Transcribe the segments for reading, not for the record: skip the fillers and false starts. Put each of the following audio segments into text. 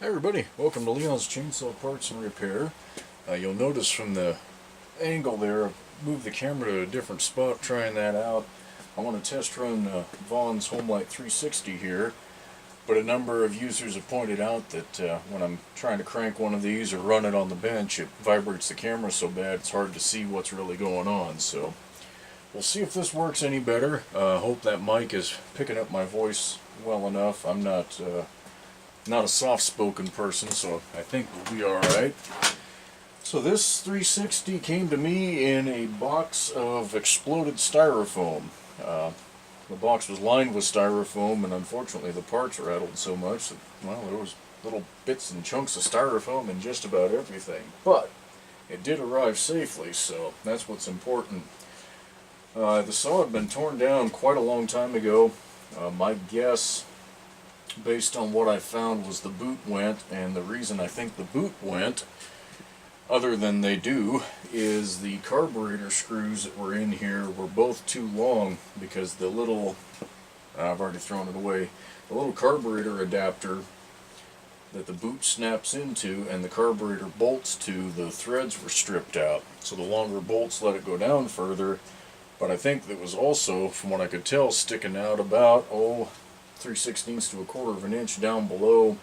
Hi everybody, welcome to Leon's Chainsaw Parts and Repair. You'll notice from the angle there, I've moved the camera to a different spot trying that out. I want to test run Vaughn's Homelite 360 here, but a number of users have pointed out that when I'm trying to crank one of these or run it on the bench, it vibrates the camera so bad it's hard to see what's really going on. So we'll see if this works any better. Hope that mic is picking up my voice well enough. I'm not a soft-spoken person, so I think we'll be alright. So this 360 came to me in a box of exploded styrofoam. The box was lined with styrofoam, and unfortunately the parts rattled so much that, well, there was little bits and chunks of styrofoam in just about everything. But it did arrive safely, so that's what's important. The saw had been torn down quite a long time ago. My guess, based on what I found, was the boot went, and the reason I think the boot went, other than they do, is the carburetor screws that were in here were both too long, because the little, I've already thrown it away, the little carburetor adapter that the boot snaps into and the carburetor bolts to, the threads were stripped out. So the longer bolts let it go down further, but I think that was also, from what I could tell, sticking out about, 3/16 to a quarter of an inch down below,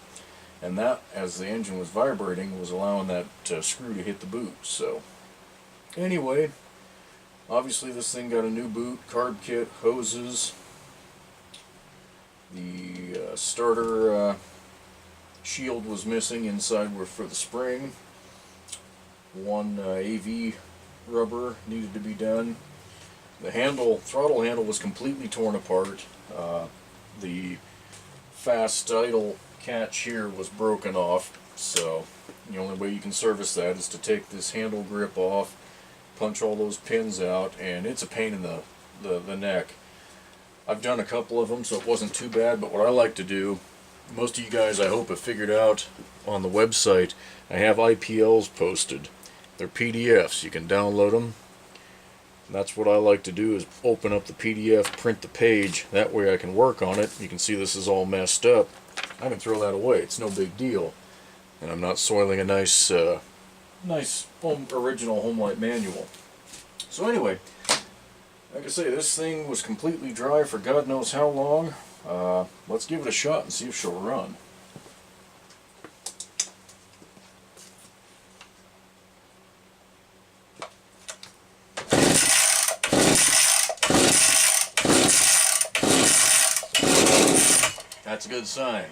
and that, as the engine was vibrating, was allowing that screw to hit the boot. So anyway, obviously this thing got a new boot, carb kit, hoses, the starter shield was missing inside for the spring, one AV rubber needed to be done, the throttle handle was completely torn apart. The fast idle catch here was broken off, so the only way you can service that is to take this handle grip off, punch all those pins out, and it's a pain in the neck. I've done a couple of them, so it wasn't too bad, but what I like to do, most of you guys I hope have figured out on the website, I have IPLs posted. They're PDFs, you can download them. That's what I like to do, is open up the PDF, print the page, that way I can work on it. You can see this is all messed up. I can throw that away, it's no big deal. And I'm not soiling a nice original Homelite manual. So anyway, like I say, this thing was completely dry for God knows how long. Let's give it a shot and see if she'll run. That's a good sign.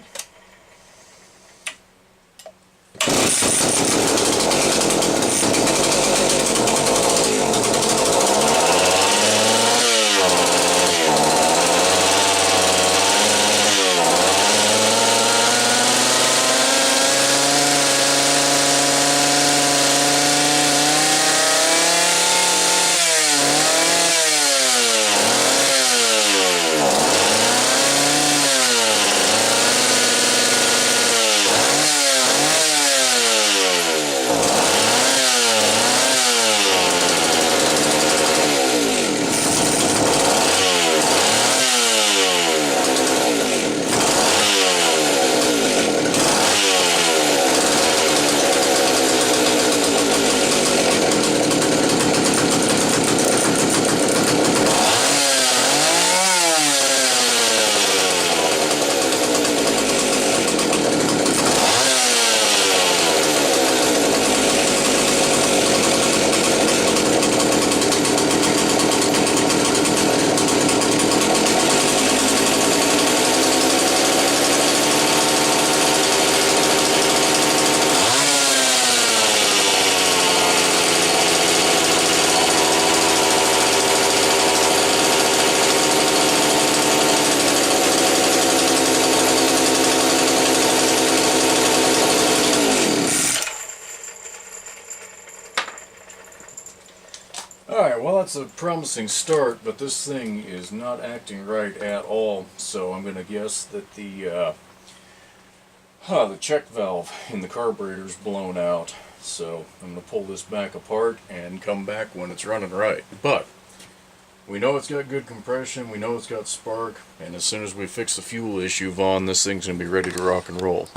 Alright, well, that's a promising start, but this thing is not acting right at all, so I'm going to guess that the check valve in the carburetor is blown out. So I'm going to pull this back apart and come back when it's running right. But we know it's got good compression, we know it's got spark, and as soon as we fix the fuel issue, Vaughn, this thing's going to be ready to rock and roll.